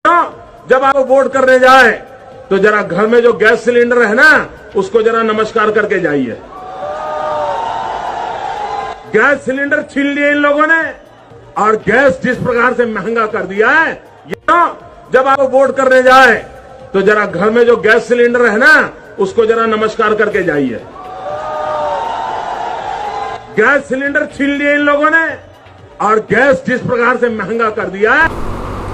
जब आप वोट करने जाए तो जरा घर में जो गैस सिलेंडर है ना, उसको जरा नमस्कार करके जाइए। गैस सिलेंडर छीन लिए इन लोगों ने और गैस जिस प्रकार से महंगा कर दिया है, जब आप वोट करने जाए तो जरा घर में जो गैस सिलेंडर है ना, उसको जरा नमस्कार करके जाइए। गैस सिलेंडर छीन लिए इन लोगों ने और गैस जिस प्रकार से महंगा कर दिया है।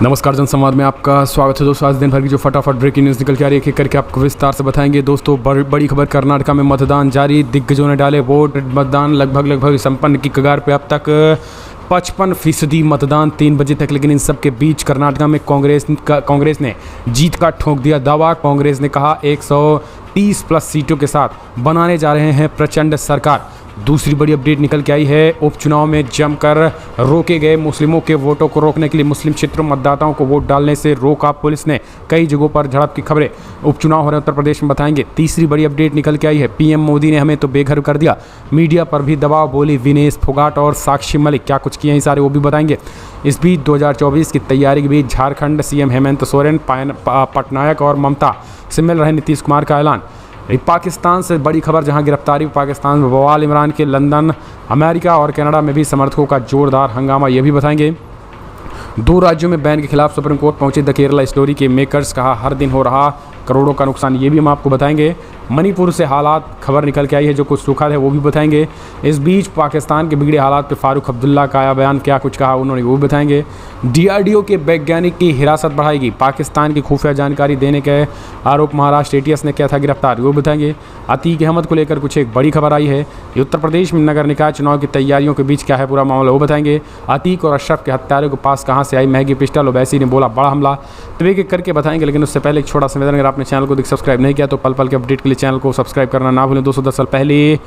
नमस्कार, जनसंवाद में आपका स्वागत है दोस्तों। आज दिन भर की जो फटाफट ब्रेकिंग न्यूज़ निकल के आ रही है, एक एक करके आपको विस्तार से बताएंगे दोस्तों। बड़ी खबर, कर्नाटका में मतदान जारी, दिग्गजों ने डाले वोट। मतदान लगभग संपन्न की कगार पे। अब तक 55% मतदान 3 बजे तक। लेकिन इन सब के बीच कर्नाटका में कांग्रेस ने जीत का ठोक दिया दावा। कांग्रेस ने कहा 130 प्लस सीटों के साथ बनाने जा रहे हैं प्रचंड सरकार। दूसरी बड़ी अपडेट निकल के आई है, उपचुनाव में जमकर रोके गए मुस्लिमों के वोटों को रोकने के लिए मुस्लिम क्षेत्रों में मतदाताओं को वोट डालने से रोका पुलिस ने। कई जगहों पर झड़प की खबरें उपचुनाव हो रहे उत्तर प्रदेश में बताएंगे। तीसरी बड़ी अपडेट निकल के आई है, पीएम मोदी ने हमें तो बेघर कर दिया, मीडिया पर भी दबाव, बोली विनेश फोगाट और साक्षी मलिक। क्या कुछ किए हैं सारे, वो भी बताएंगे। इस बीच 2024 की तैयारी के बीच झारखंड सीएम हेमंत सोरेन, पटनायक और ममता से मिल रहे नीतीश कुमार का ऐलान। पाकिस्तान से बड़ी खबर, जहां गिरफ्तारी पाकिस्तान में बवाल, इमरान के लंदन, अमेरिका और कनाडा में भी समर्थकों का जोरदार हंगामा, ये भी बताएंगे। 2 राज्यों में बैन के खिलाफ सुप्रीम कोर्ट पहुंचे द केरला स्टोरी के मेकर्स, कहा हर दिन हो रहा करोड़ों का नुकसान, ये भी हम आपको बताएंगे। मणिपुर से हालात खबर निकल के आई है, जो कुछ सूखा है वो भी बताएंगे। इस बीच पाकिस्तान के बिगड़े हालात पे फारूक अब्दुल्ला का आया बयान, क्या कुछ कहा उन्होंने, वो भी बताएंगे। डीआरडीओ के वैज्ञानिक की हिरासत बढ़ाएगी, पाकिस्तान की खुफिया जानकारी देने के आरोप महाराष्ट्र एटीएस ने किया था गिरफ्तार, वो बताएंगे। अतीक अहमद को लेकर कुछ एक बड़ी खबर आई है। ये उत्तर प्रदेश में नगर निकाय चुनाव की तैयारियों के बीच क्या है पूरा मामला, वो बताएंगे। अतीक और अशरफ के हत्यारों के पास कहाँ से आई महंगी पिस्टल, ओवैसी ने बोला बड़ा हमला, तो एक एक करके बताएंगे। लेकिन उससे पहले एक छोटा सा निवेदन, अगर आपने चैनल को सब्सक्राइब नहीं किया तो पल पल के अपडेट के लिए चैनल को सब्सक्राइब करना ना भूलें। 210 साल पहले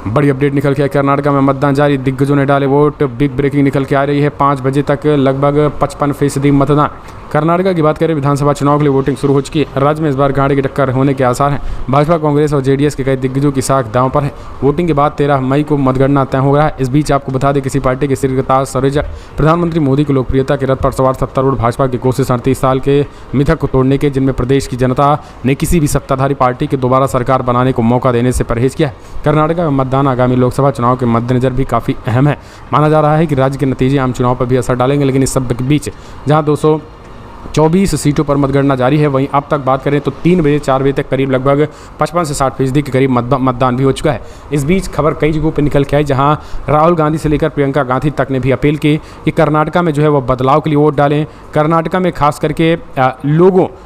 बड़ी अपडेट निकल के आई, कर्नाटका में मतदान जारी, दिग्गजों ने डाले वोट। बिग ब्रेकिंग निकल के आ रही है, 5 बजे तक लगभग 55% मतदान। कर्नाटका की बात करें, विधानसभा चुनाव के लिए वोटिंग शुरू हो चुकी है। राज्य में इस बार गाड़ी की टक्कर होने के आसार हैं। भाजपा, कांग्रेस और जेडीएस के कई दिग्गजों की साख दांव पर है। वोटिंग के बाद 13 मई को मतगणना तय हो रहा है। इस बीच आपको बता दें, किसी पार्टी के सिरताज सरेजा प्रधानमंत्री मोदी की लोकप्रियता के रथ पर सवार सत्तारूढ़ भाजपा की कोशिश 38 साल के मिथक को तोड़ने के, जिनमें प्रदेश की जनता ने किसी भी सत्ताधारी पार्टी के दोबारा सरकार बनाने को मौका देने से परहेज किया है। कर्नाटका में मतदान आगामी लोकसभा चुनाव के मद्देनजर भी काफ़ी अहम है। माना जा रहा है कि राज्य के नतीजे आम चुनाव पर भी असर डालेंगे। लेकिन इस सब के बीच जहां 224 सीटों पर मतगणना जारी है, वहीं अब तक बात करें तो 3 बजे 4 बजे तक करीब लगभग 55 से 60% के करीब मतदान भी हो चुका है। इस बीच खबर कई जगहों पर निकल के आई, जहां राहुल गांधी से लेकर प्रियंका गांधी तक ने भी अपील की कि कर्नाटका में जो है वो बदलाव के लिए वोट डालें। कर्नाटका में खास करके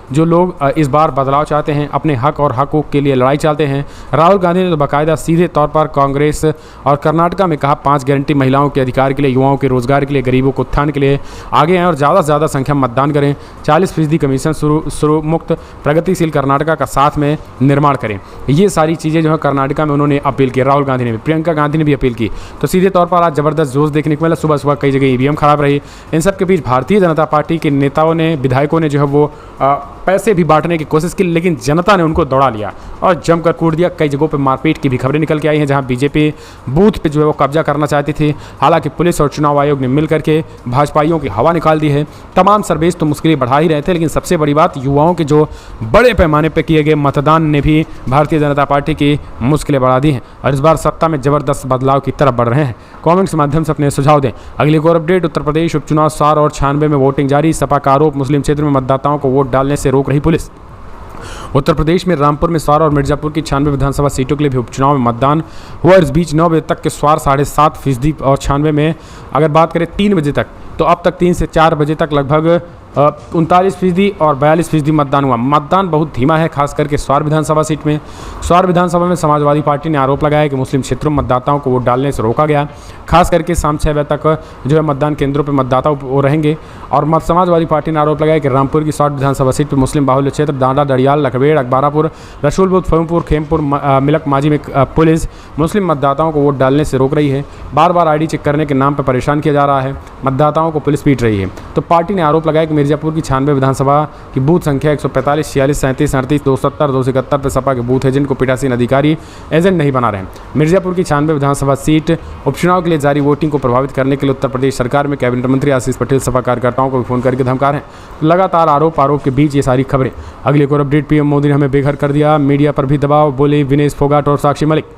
जो लोग इस बार बदलाव चाहते हैं, अपने हक और हकूक़ के लिए लड़ाई चाहते हैं। राहुल गांधी ने तो बाकायदा सीधे तौर पर कांग्रेस और कर्नाटका में कहा 5 गारंटी महिलाओं के अधिकार के लिए, युवाओं के रोजगार के लिए, गरीबों को उत्थान के लिए आगे आएँ और ज़्यादा से ज़्यादा संख्या में मतदान करें। 40% कमीशन शुरू मुक्त प्रगतिशील कर्नाटका का साथ में निर्माण करें। ये सारी चीज़ें जो है कर्नाटका में उन्होंने अपील की। राहुल गांधी ने भी, प्रियंका गांधी ने भी अपील की। तो सीधे तौर पर आज ज़बरदस्त जोश देखने को मिला। सुबह सुबह कई जगह ईवीएम खराब रही। इन सब के बीच भारतीय जनता पार्टी के नेताओं ने, विधायकों ने जो है वो पैसे भी बांटने की कोशिश की, लेकिन जनता ने उनको दौड़ा लिया और जमकर कूट दिया। कई जगहों पर मारपीट की भी खबरें निकल के आई हैं, जहां बीजेपी बूथ पे जो है वो कब्जा करना चाहती थी। हालांकि पुलिस और चुनाव आयोग ने मिलकर के भाजपाइयों की हवा निकाल दी है। तमाम सर्वेस तो मुश्किलें बढ़ा ही रहे थे, लेकिन सबसे बड़ी बात, युवाओं के जो बड़े पैमाने पर किए गए मतदान ने भी भारतीय जनता पार्टी की मुश्किलें बढ़ा दी हैं और इस बार सत्ता में जबरदस्त बदलाव की तरफ बढ़ रहे हैं। कमेंट्स के माध्यम से अपने सुझाव दें। अगली एक और अपडेट, उत्तर प्रदेश उपचुनाव 4 और 96 में वोटिंग जारी, सपा का आरोप, मुस्लिम क्षेत्र में मतदाताओं को वोट डालने से रोक रही पुलिस। उत्तर प्रदेश में रामपुर में स्वार और मिर्जापुर की 96 विधानसभा सीटों के लिए भी उपचुनाव में मतदान हुआ। इस बीच 9 बजे तक के स्वार 7.5% और 96 में अगर बात करें 3 बजे तक, तो अब तक 3 से 4 बजे तक लगभग 39% और 42% मतदान हुआ। मतदान बहुत धीमा है, खास करके स्वार विधानसभा सीट में। स्वार विधानसभा में समाजवादी पार्टी ने आरोप लगाया कि मुस्लिम क्षेत्रों में मतदाताओं को वोट डालने से रोका गया। खास करके शाम 6 बजे तक जो है मतदान केंद्रों पर मतदाता वो रहेंगे। और समाजवादी पार्टी ने आरोप लगाया कि रामपुर की स्वार विधानसभा सीट पर मुस्लिम बाहुल्य क्षेत्र डांडा, डडियाल, लखवेड़, अकबारापुर, रसूलपुर, फतेहपुर, खेमपुर, मिलक माजी में पुलिस मुस्लिम मतदाताओं को वोट डालने से रोक रही है। बार बार ID चेक करने के नाम पर परेशान किया जा रहा है। मतदाताओं को पुलिस पीट रही है। तो पार्टी ने आरोप लगाया कि मिर्जापुर की 96 विधानसभा की बूथ संख्या 145, 46, 37, 38, 270, 271 पर सपा के बूथ एजेंट को पीठासीन अधिकारी एजेंट नहीं बना रहे हैं। मिर्जापुर की 96 विधानसभा सीट उपचुनाव के लिए जारी वोटिंग को प्रभावित करने के लिए उत्तर प्रदेश सरकार में कैबिनेट मंत्री आशीष पटेल सपा कार्यकर्ताओं को फोन करके धमका रहे हैं। लगातार आरोप के बीच ये सारी खबरें। अगली एक और अपडेट, पीएम मोदी ने हमें बेघर कर दिया, मीडिया पर भी दबाव, बोले विनेश फोगाट और साक्षी मलिक।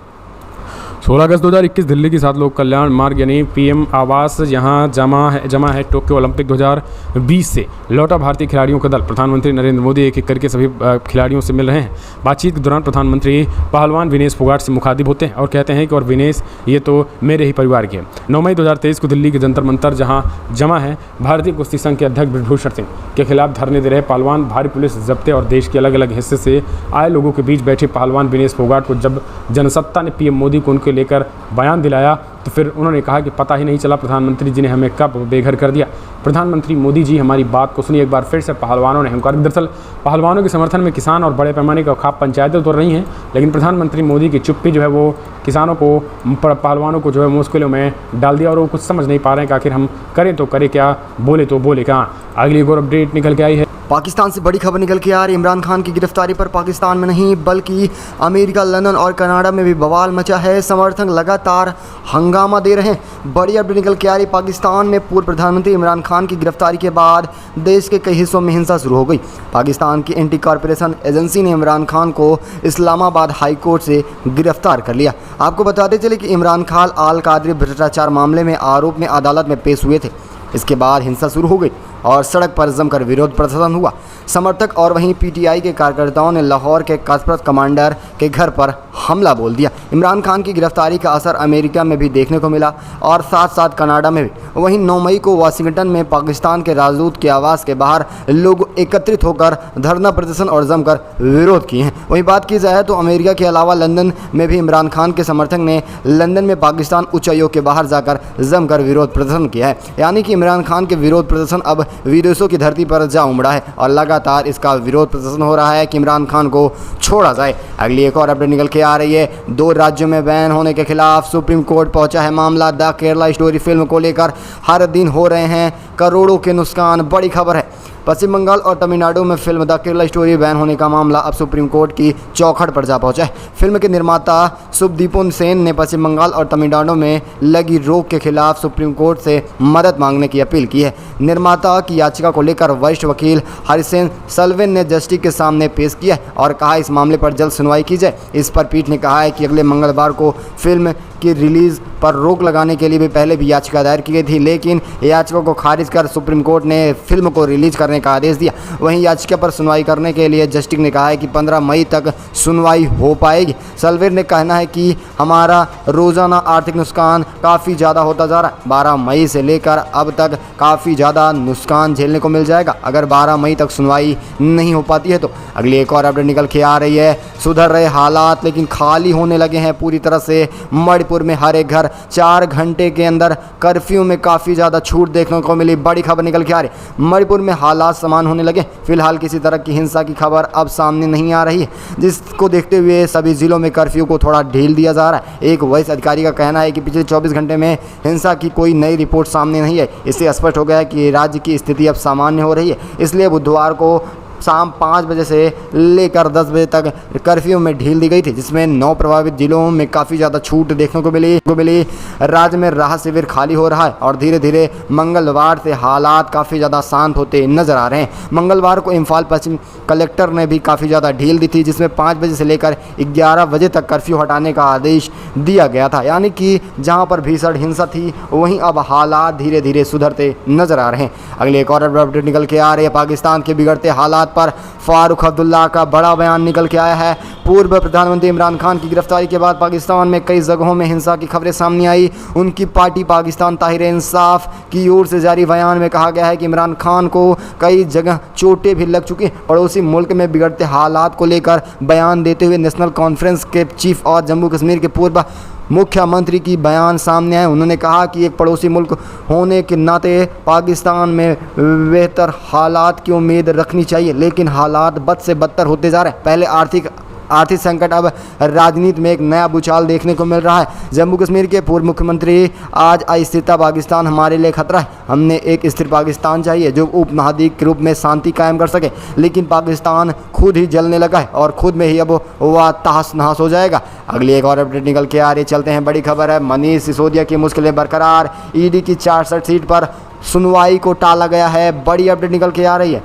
16 अगस्त 2021 दिल्ली की 7 लोक कल्याण मार्ग यानी पीएम आवास जहां जमा है टोक्यो ओलंपिक 2020 से लौटा भारतीय खिलाड़ियों का दल। प्रधानमंत्री नरेंद्र मोदी एक एक करके सभी खिलाड़ियों से मिल रहे हैं। बातचीत के दौरान प्रधानमंत्री पहलवान विनेश फोगाट से मुखातिब होते हैं और कहते हैं कि और विनेश ये तो मेरे ही परिवार के हैं। 9 मई 2023 को दिल्ली के जंतर मंतर जहां जमा है भारतीय कुश्ती संघ के अध्यक्ष ब्रिजभूषण सिंह के खिलाफ धरने दे रहे पहलवान, भारी पुलिस जब्ते और देश के अलग अलग हिस्से से आए लोगों के बीच बैठे पहलवान विनेश फोगाट को जब जनसत्ता ने पीएम मोदी को उनके लेकर बयान दिलाया तो फिर उन्होंने कहा कि पता ही नहीं चला प्रधानमंत्री जी ने हमें कब बेघर कर दिया। प्रधानमंत्री मोदी जी हमारी बात को सुनिए। एक बार फिर से पहलवानों ने हमकार। दरअसल पहलवानों के समर्थन में किसान और बड़े पैमाने का खाप पंचायतें तो रही हैं, लेकिन प्रधानमंत्री मोदी की चुप्पी जो है वो किसानों को, पहलवानों को जो है मुश्किलों में डाल दिया और वो कुछ समझ नहीं पा रहे हैं कि आखिर हम करें तो करें क्या, बोले तो बोले क्या। अगली एक और अपडेट निकल के आई है। पाकिस्तान से बड़ी खबर निकल के आ रही। इमरान खान की गिरफ्तारी पर पाकिस्तान में नहीं बल्कि अमेरिका, लंदन और कनाडा में भी बवाल मचा है। समर्थक लगातार हंगामा दे रहे हैं। बड़ी अपडेट निकल के आ रही। पाकिस्तान में पूर्व प्रधानमंत्री इमरान खान की गिरफ्तारी के बाद देश के कई हिस्सों में हिंसा शुरू हो गई। पाकिस्तान की एंटी कॉरपोरेशन एजेंसी ने इमरान खान को इस्लामाबाद हाई कोर्ट से गिरफ्तार कर लिया। आपको बताते चले कि इमरान खान आल कादरी भ्रष्टाचार मामले में आरोप में अदालत में पेश हुए थे। इसके बाद हिंसा शुरू हो गई और सड़क पर जमकर विरोध प्रदर्शन हुआ। समर्थक और वहीं पीटीआई के कार्यकर्ताओं ने लाहौर के कसरत कमांडर के घर पर हमला बोल दिया। इमरान खान की गिरफ्तारी का असर अमेरिका में भी देखने को मिला और साथ साथ कनाडा में भी। वहीं 9 मई को वाशिंगटन में पाकिस्तान के राजदूत के आवास के बाहर लोग एकत्रित होकर धरना प्रदर्शन और जमकर विरोध किए हैं। वहीं बात की जाए तो अमेरिका के अलावा लंदन में भी इमरान खान के समर्थक ने लंदन में पाकिस्तान उच्चायोग के बाहर जाकर जमकर विरोध प्रदर्शन किया है। यानी कि इमरान खान के विरोध प्रदर्शन अब विदेशों की धरती पर जा उमड़ा है और लगातार इसका विरोध प्रदर्शन हो रहा है कि इमरान खान को छोड़ा जाए। अगली एक और अपडेट निकल के आ रही है। 2 राज्यों में बैन होने के खिलाफ सुप्रीम कोर्ट पहुंचा है मामला। द केरला स्टोरी फिल्म को लेकर हर दिन हो रहे हैं करोड़ों के नुकसान। बड़ी खबर है। पश्चिम बंगाल और तमिलनाडु में film the Kerala story ban होने का मामला अब सुप्रीम कोर्ट की चौखट पर जा पहुंचा है। फिल्म के निर्माता शुभदीपन सेन ने पश्चिम बंगाल और तमिलनाडु में लगी रोक के खिलाफ सुप्रीम कोर्ट से मदद मांगने की अपील की है। निर्माता की याचिका को लेकर वरिष्ठ वकील हरिसेन सल्वेन ने जस्टिस के सामने पेश किया और कहा इस मामले पर जल्द सुनवाई की जाए। इस पर पीठ ने कहा है कि अगले मंगलवार को फिल्म की रिलीज पर रोक लगाने के लिए भी पहले भी याचिका दायर की गई थी, लेकिन याचिका को खारिज कर सुप्रीम कोर्ट ने फिल्म को रिलीज करने का आदेश दिया। वहीं याचिका पर सुनवाई करने के लिए जस्टिस ने कहा है कि 15 मई तक सुनवाई हो पाएगी। सल्वेर ने कहना है कि हमारा रोज़ाना आर्थिक नुकसान काफ़ी ज़्यादा होता जा रहा है। 12 मई से लेकर अब तक काफ़ी ज़्यादा नुकसान झेलने को मिल जाएगा अगर 12 मई तक सुनवाई नहीं हो पाती है तो। अगली एक और अपडेट निकल के आ रही है। सुधर रहे हालात लेकिन खाली होने लगे हैं पूरी तरह से। मणिपुर में हर एक घर 4 घंटे के अंदर कर्फ्यू में काफ़ी ज़्यादा छूट देखने को मिली। बड़ी खबर निकल के आ रही। मणिपुर में हालात समान होने लगे। फिलहाल किसी तरह की हिंसा की खबर अब सामने नहीं आ रही है, जिसको देखते हुए सभी जिलों में कर्फ्यू को थोड़ा ढील दिया जा रहा है। एक वरिष्ठ अधिकारी का कहना है कि पिछले 24 घंटे में हिंसा की कोई नई रिपोर्ट सामने नहीं है। इससे स्पष्ट हो गया है कि राज्य की स्थिति अब सामान्य हो रही है। इसलिए बुधवार को शाम 5 बजे से लेकर 10 बजे तक कर्फ्यू में ढील दी गई थी, जिसमें 9 प्रभावित जिलों में काफ़ी ज़्यादा छूट देखने को मिली। राज्य में राहत शिविर खाली हो रहा है और धीरे धीरे मंगलवार से हालात काफ़ी ज़्यादा शांत होते नजर आ रहे हैं। मंगलवार को इम्फाल पश्चिम कलेक्टर ने भी काफ़ी ज़्यादा ढील दी थी, जिसमें 5 बजे से लेकर 11 बजे तक कर्फ्यू हटाने का आदेश दिया गया था। यानी कि जहाँ पर भीषण हिंसा थी वहीं अब हालात धीरे धीरे सुधरते नजर आ रहे हैं। अगले एक और अपडेट निकल के आ रही है। पाकिस्तान के बिगड़ते हालात पर फारूक अब्दुल्ला का बड़ा बयान निकल के आया है। पूर्व प्रधानमंत्री इमरान खान की गिरफ्तारी के बाद पाकिस्तान में कई जगहों में हिंसा की खबरें सामने आई। उनकी पार्टी पाकिस्तान तहरीक-ए-इंसाफ की ओर से जारी बयान में कहा गया है कि इमरान खान को कई जगह चोटें भी लग चुकी। पड़ोसी मुल्क में बिगड़ते हालात को लेकर बयान देते हुए नेशनल कॉन्फ्रेंस के चीफ और जम्मू कश्मीर के पूर्व मुख्यमंत्री की बयान सामने आए। उन्होंने कहा कि एक पड़ोसी मुल्क होने के नाते पाकिस्तान में बेहतर हालात की उम्मीद रखनी चाहिए, लेकिन हालात बद से बदतर होते जा रहे हैं। पहले आर्थिक आर्थिक संकट अब राजनीति में एक नया भूचाल देखने को मिल रहा है। जम्मू कश्मीर के पूर्व मुख्यमंत्री आज अस्थिरता पाकिस्तान हमारे लिए खतरा है, हमने एक स्थिर पाकिस्तान चाहिए जो उपमहाद्वीप के रूप में शांति कायम कर सके, लेकिन पाकिस्तान खुद ही जलने लगा है और खुद में ही अब वह तहस नहस हो जाएगा। अगली एक और अपडेट निकल के आ रही है, चलते हैं बड़ी खबर है। मनीष सिसोदिया की मुश्किलें बरकरार, ईडी की 64 सीट पर सुनवाई को टाला गया है। बड़ी अपडेट निकल के आ रही है।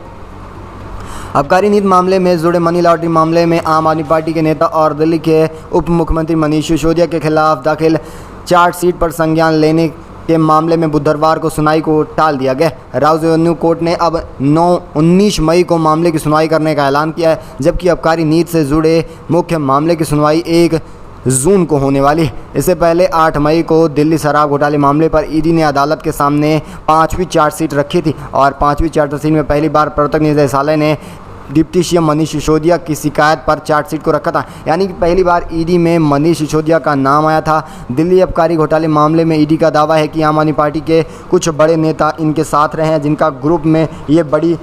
आबकारी नीति मामले में जुड़े मनी लॉन्ड्रिंग मामले में आम आदमी पार्टी के नेता और दिल्ली के उप मुख्यमंत्री मनीष सिसोदिया के खिलाफ दाखिल चार्जशीट पर संज्ञान लेने के मामले में बुधवार को सुनवाई को टाल दिया गया। राउज एवेन्यू कोर्ट ने अब 19 मई को मामले की सुनवाई करने का ऐलान किया है, जबकि आबकारी नीति से जुड़े मुख्य मामले की सुनवाई 1 जून को होने वाली है। इससे पहले 8 मई को दिल्ली शराब घोटाले मामले पर ईडी ने अदालत के सामने 5वीं चार्जशीट रखी थी और 5वीं चार्जशीट में पहली बार प्रवर्तन निदेशालय ने डिप्टी सीएम मनीष सिसोदिया की शिकायत पर चार्जशीट को रखा था, यानी कि पहली बार ईडी में मनीष सिसोदिया का नाम आया था। दिल्ली आबकारी घोटाले मामले में ईडी का दावा है कि आम आदमी पार्टी के कुछ बड़े नेता इनके साथ रहे हैं, जिनका ग्रुप में ये बड़ी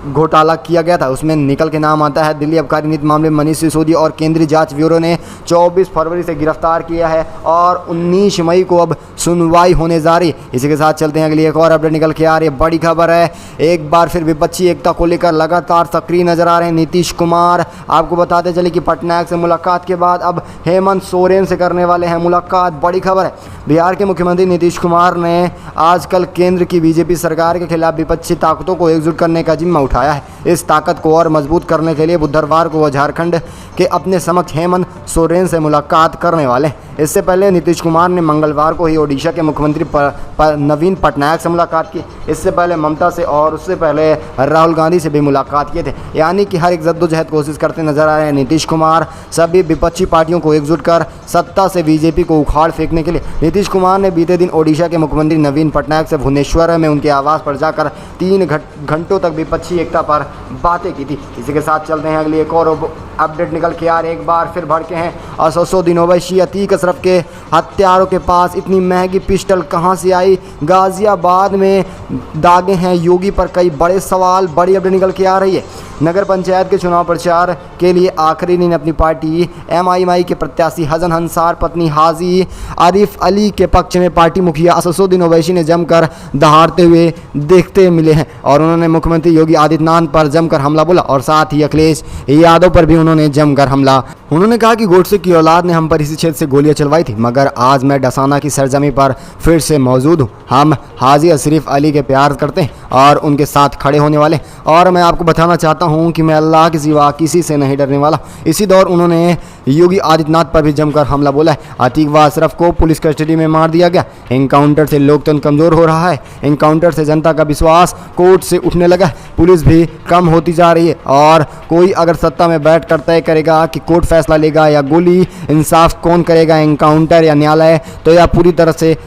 घोटाला किया गया था। उसमें निकल के नाम आता है दिल्ली आबकारी नीति मामले में मनीष सिसोदिया और केंद्रीय जांच ब्यूरो ने 24 फरवरी से गिरफ्तार किया है और 19 मई को अब सुनवाई होने जा रही। इसी के साथ चलते हैं अगली एक और अपडेट निकल के आ रही है। बड़ी खबर है, एक बार फिर विपक्षी एकता को लेकर लगातार सक्रिय नजर आ रहे हैं नीतीश कुमार। आपको बताते चले कि पटनायक से मुलाकात के बाद अब हेमंत सोरेन से करने वाले हैं मुलाकात। बड़ी खबर है, बिहार के मुख्यमंत्री नीतीश कुमार ने आजकल केंद्र की बीजेपी सरकार के खिलाफ विपक्षी ताकतों को एकजुट करने का जिम्मा उठाया है। इस ताकत को और मजबूत करने के लिए बुधवार को वह झारखंड के अपने समक्ष हेमंत सोरेन से मुलाकात करने वाले हैं। इससे पहले नीतीश कुमार ने मंगलवार को ही ओडिशा के मुख्यमंत्री नवीन पटनायक से मुलाकात की। इससे पहले ममता से और उससे पहले राहुल गांधी से भी मुलाकात किए थे, यानी कि हर एक जद्दोजहद कोशिश करते नजर आ रहे हैं नीतीश कुमार सभी विपक्षी पार्टियों को एकजुट कर सत्ता से बीजेपी को उखाड़ फेंकने के लिए। नीतीश कुमार ने बीते दिन ओडिशा के मुख्यमंत्री नवीन पटनायक से भुवनेश्वर में उनके आवास पर जाकर 3 घंटों तक विपक्षी एकता पर बातें की थी। इसी के साथ चलते हैं अगली एक और अपडेट निकल के आ रहे, एक बार फिर भड़के हैं असोसो दिनोवैशी अतीक अशरफ के हत्यारों के पास इतनी महंगी पिस्टल कहां से आई। गाजियाबाद में दागे हैं योगी पर कई बड़े सवाल। बड़ी अपडेट निकल के आ रही है। नगर पंचायत के चुनाव प्रचार के लिए आखिरी दिन अपनी पार्टी MIMI के प्रत्याशी हसन अंसार पत्नी हाजी आरिफ अली के पक्ष में पार्टी मुखिया असदुद्दीन ओवैसी ने जमकर दहाड़ते हुए देखते मिले हैं और उन्होंने मुख्यमंत्री योगी आदित्यनाथ पर जमकर हमला बोला और साथ ही अखिलेश यादव पर भी उन्होंने जमकर हमला। उन्होंने कहा कि गोडसे की औलाद ने हम पर इसी क्षेत्र से गोलियां चलवाई थी, मगर आज मैं डसाना की सरजमी पर फिर से मौजूद हूँ। हम हाजी अशरीफ अली के प्यार करते हैं और उनके साथ खड़े होने वाले, और मैं आपको बताना चाहता हूं कि मैं अल्लाह के सिवा किसी से नहीं डरने वाला। इसी दौर उन्होंने योगी आदित्यनाथ पर भी जमकर हमला बोला है। अतीक व अशरफ को पुलिस कस्टडी में मार दिया गया। एनकाउंटर से लोकतंत्र कमजोर हो रहा है। एनकाउंटर से जनता का विश्वास कोर्ट से उठने लगा है। पुलिस भी कम होती जा रही है और कोई अगर सत्ता में बैठ कर तय करेगा कि कोर्ट फैसला लेगा या गोली, इंसाफ कौन करेगा, एनकाउंटर या न्यायालय, तो यह पूरी तरह से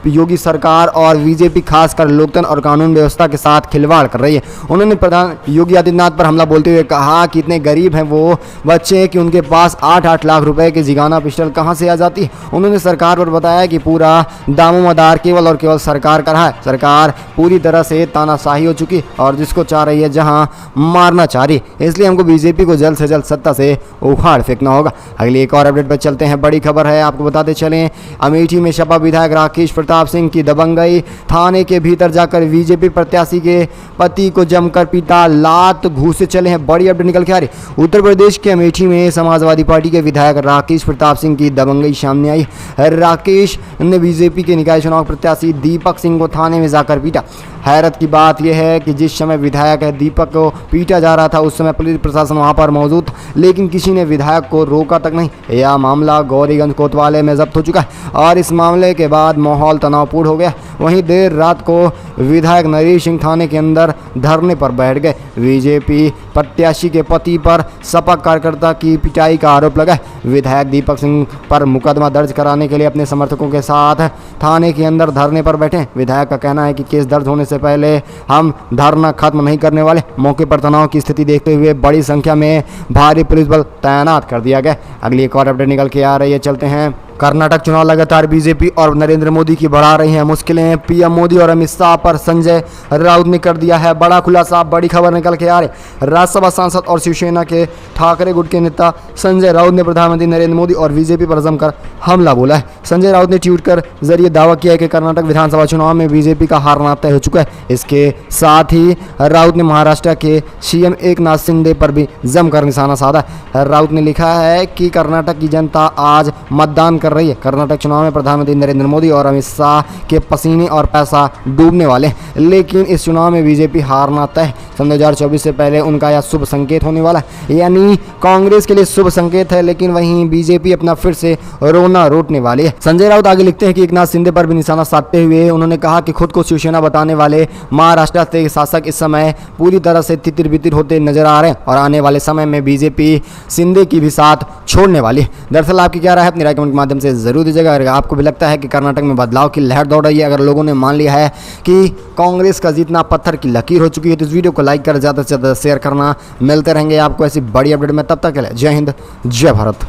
योगी सरकार और बीजेपी खासकर लोकतंत्र और कानून व्यवस्था के साथ खिलवाड़ कर रही है। उन्होंने प्रधान योगी आदित्यनाथ पर हमला बोलते हुए कहा कि इतने गरीब हैं वो बच्चे कि उनके पास 8-8 लाख रुपए की जिगाना पिस्टल कहां से आ जाती है। उन्होंने सरकार पर बताया कि पूरा दामोमदार केवल और केवल सरकार का रहा है। सरकार पूरी तरह से तानाशाही हो चुकी और जिसको चाह रही है जहां मारना चाह रही, इसलिए हमको बीजेपी को जल्द से जल्द सत्ता से उखाड़ फेंकना होगा। अगली एक और अपडेट पर चलते हैं। बड़ी खबर है, आपको बताते चलें, अमेठी में सपा विधायक राकेश प्रताप सिंह की दबंगई। थाने के भीतर जाकर बीजेपी प्रत्याशी के पति को जमकर पीटा, लात घूसे चले हैं। बड़ी अपडेट निकल के आ रही। उत्तर प्रदेश के अमेठी में समाजवादी पार्टी के विधायक राकेश प्रताप सिंह की दबंगई सामने आई। राकेश ने बीजेपी के निकाय चुनाव प्रत्याशी दीपक सिंह को थाने में जाकर पीटा। हैरत की बात यह है कि जिस समय विधायक दीपक को पीटा जा रहा था उस समय पुलिस प्रशासन वहां पर मौजूद था, लेकिन किसी ने विधायक को रोका तक नहीं। यह मामला गौरीगंज कोतवाली में जब्त हो चुका है और इस मामले के बाद माहौल तनावपूर्ण हो गया। वहीं देर रात को विधायक नरेश सिंह थाने के अंदर धरने पर बैठ गए। बीजेपी प्रत्याशी के पति पर सपा कार्यकर्ता की पिटाई का आरोप लगा। विधायक दीपक सिंह पर मुकदमा दर्ज कराने के लिए अपने समर्थकों के साथ थाने के अंदर धरने पर बैठे। विधायक का कहना है कि केस दर्ज होने से पहले हम धरना खत्म नहीं करने वाले। मौके पर तनाव की स्थिति देखते हुए बड़ी संख्या में भारी पुलिस बल तैनात कर दिया गया। अगली एक और अपडेट निकल के आ रही है, चलते हैं कर्नाटक चुनाव लगातार बीजेपी और नरेंद्र मोदी की बढ़ा रही हैं मुश्किलें। पीएम मोदी और अमित शाह पर संजय राउत ने कर दिया है बड़ा खुलासा। बड़ी खबर निकल के आ रही। राज्यसभा सांसद और शिवसेना के ठाकरे गुट के नेता संजय राउत ने प्रधानमंत्री नरेंद्र मोदी और बीजेपी पर जमकर हमला बोला है। संजय राउत ने ट्वीट कर जरिए दावा किया है कि कर्नाटक विधानसभा चुनाव में बीजेपी का हारना तय हो चुका है। इसके साथ ही राउत ने महाराष्ट्र के सीएम एकनाथ शिंदे पर भी जमकर निशाना साधा है। राउत ने लिखा है कि कर्नाटक की जनता आज मतदान कर रही है। कर्नाटक चुनाव में प्रधानमंत्री नरेंद्र मोदी और अमित शाह के पसीने और पैसा डूबने वाले हैं, लेकिन इस चुनाव में बीजेपी हारना तय है। सन 2024 से पहले उनका यह शुभ संकेत होने वाला है, यानी कांग्रेस के लिए शुभ संकेत है, लेकिन वहीं बीजेपी अपना फिर से रोना रोटने वाली है। संजय राउत आगे लिखते हैं कि एकनाथ शिंदे पर भी निशाना साधते हुए उन्होंने कहा कि खुद को शिवसेना बताने वाले महाराष्ट्र के शासक इस समय पूरी तरह से तितिर बितिर होते नजर आ रहे हैं और आने वाले समय में बीजेपी शिंदे की भी साथ छोड़ने वाली है। दरअसल आपकी क्या राय है, अपनी राय कमेंट के माध्यम से जरूर दीजिएगा। अगर आपको भी लगता है कि कर्नाटक में बदलाव की लहर दौड़ रही है, अगर लोगों ने मान लिया है कि कांग्रेस का जीतना पत्थर की लकीर हो चुकी है, तो इस वीडियो को लाइक कर ज़्यादा से ज़्यादा शेयर करना। मिलते रहेंगे आपको ऐसी बड़ी अपडेट में, तब तक के लिए जय हिंद जय भारत।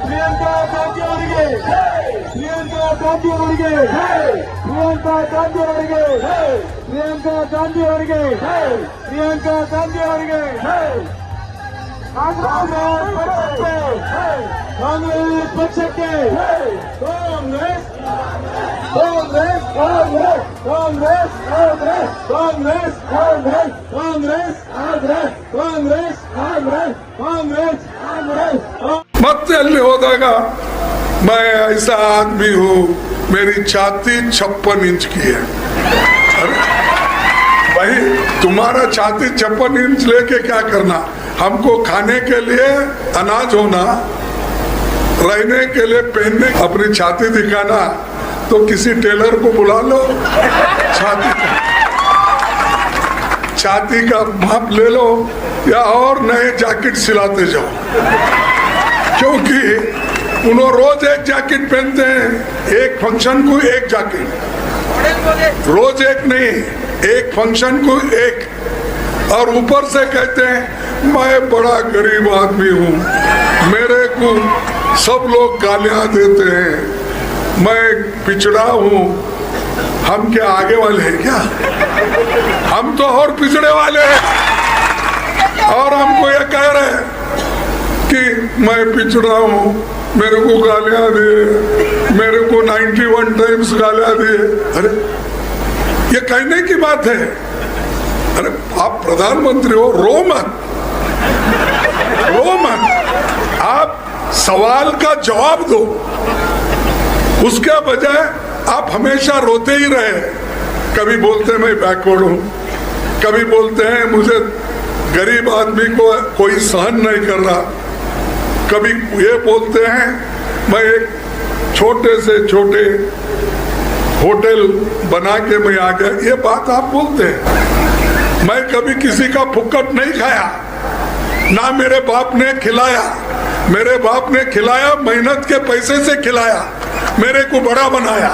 प्रियंका गांधी ಅವರಿಗೆ ಪ್ರಿಯಂಕಾ ಗಾಂಧಿ ಅವರಿಗೆ ಪ್ರಿಯಂಕಾ ಗಾಂಧಿ ಅವರಿಗೆ ಪ್ರಿಯಂಕಾ ಗಾಂಧಿ ಅವರಿಗೆ ಪ್ರಿಯಂಕಾ ಗಾಂಧಿ ಅವರಿಗೆ ಕಾಂಗ್ರೆಸ್ ಪಕ್ಷಕ್ಕೆ ಕಾಂಗ್ರೆಸ್ ಕಾಂಗ್ರೆಸ್ ಕಾಂಗ್ರೆಸ್ ಕಾಂಗ್ರೆಸ್ ಕಾಂಗ್ರೆಸ್ ಕಾಂಗ್ರೆಸ್ ಕಾಂಗ್ರೆಸ್ ಕಾಂಗ್ರೆಸ್ ಕಾಂಗ್ರೆಸ್ ಕಾಂಗ್ರೆಸ್ ಕಾಂಗ್ರೆಸ್ ಕಾಂಗ್ರೆಸ್ मत अल्ली होदागा मैं ऐसा आदमी हूँ, मेरी छाती 56 इंच की है। अरे भाई तुम्हारा छाती 56 इंच लेके क्या करना? हमको खाने के लिए अनाज होना, रहने के लिए पहनने, अपनी छाती दिखाना तो किसी टेलर को बुला लो, छाती का माप ले लो या और नए जैकेट सिलाते जाओ, क्योंकि उन्होंने रोज एक जैकेट पहनते हैं। एक फंक्शन को एक जैकेट, रोज एक नहीं, एक फंक्शन को एक, और ऊपर से कहते हैं मैं बड़ा गरीब आदमी हूँ, मेरे को सब लोग गालियाँ देते हैं, मैं पिछड़ा हूँ। हम क्या आगे वाले हैं क्या? हम तो और पिछड़े वाले हैं, और हमको ये कह रहे हैं कि मैं पिछड़ा हूँ, मेरे को गालियाँ दे, मेरे को 91 टाइम्स गालियाँ दे। अरे ये कहने की बात है? अरे आप प्रधानमंत्री हो, रो मत, आप सवाल का जवाब दो, उसके बजाय आप हमेशा रोते ही रहे। कभी बोलते हैं मैं बैकवर्ड हूँ, कभी बोलते हैं मुझे गरीब आदमी को कोई सहन नहीं कर रहा, कभी ये बोलते हैं मैं एक छोटे से छोटे होटल बना के मैं आ गया। ये बात आप बोलते हैं। मैं कभी किसी का फुक्कट नहीं खाया, ना मेरे बाप ने खिलाया। मेरे बाप ने खिलाया, मेहनत के पैसे से खिलाया, मेरे को बड़ा बनाया,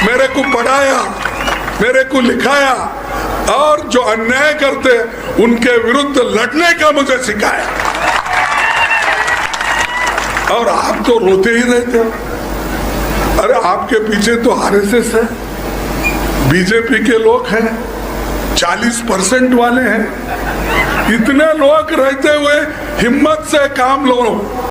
मेरे को पढ़ाया, मेरे को लिखाया, और जो अन्याय करते उनके विरुद्ध लड़ने का मुझे सिखाया। और आप तो रोते ही रहते हो। अरे आपके पीछे तो आरएसएस है, बीजेपी के लोग हैं, 40% वाले हैं। इतने लोग रहते हुए हिम्मत से काम लो।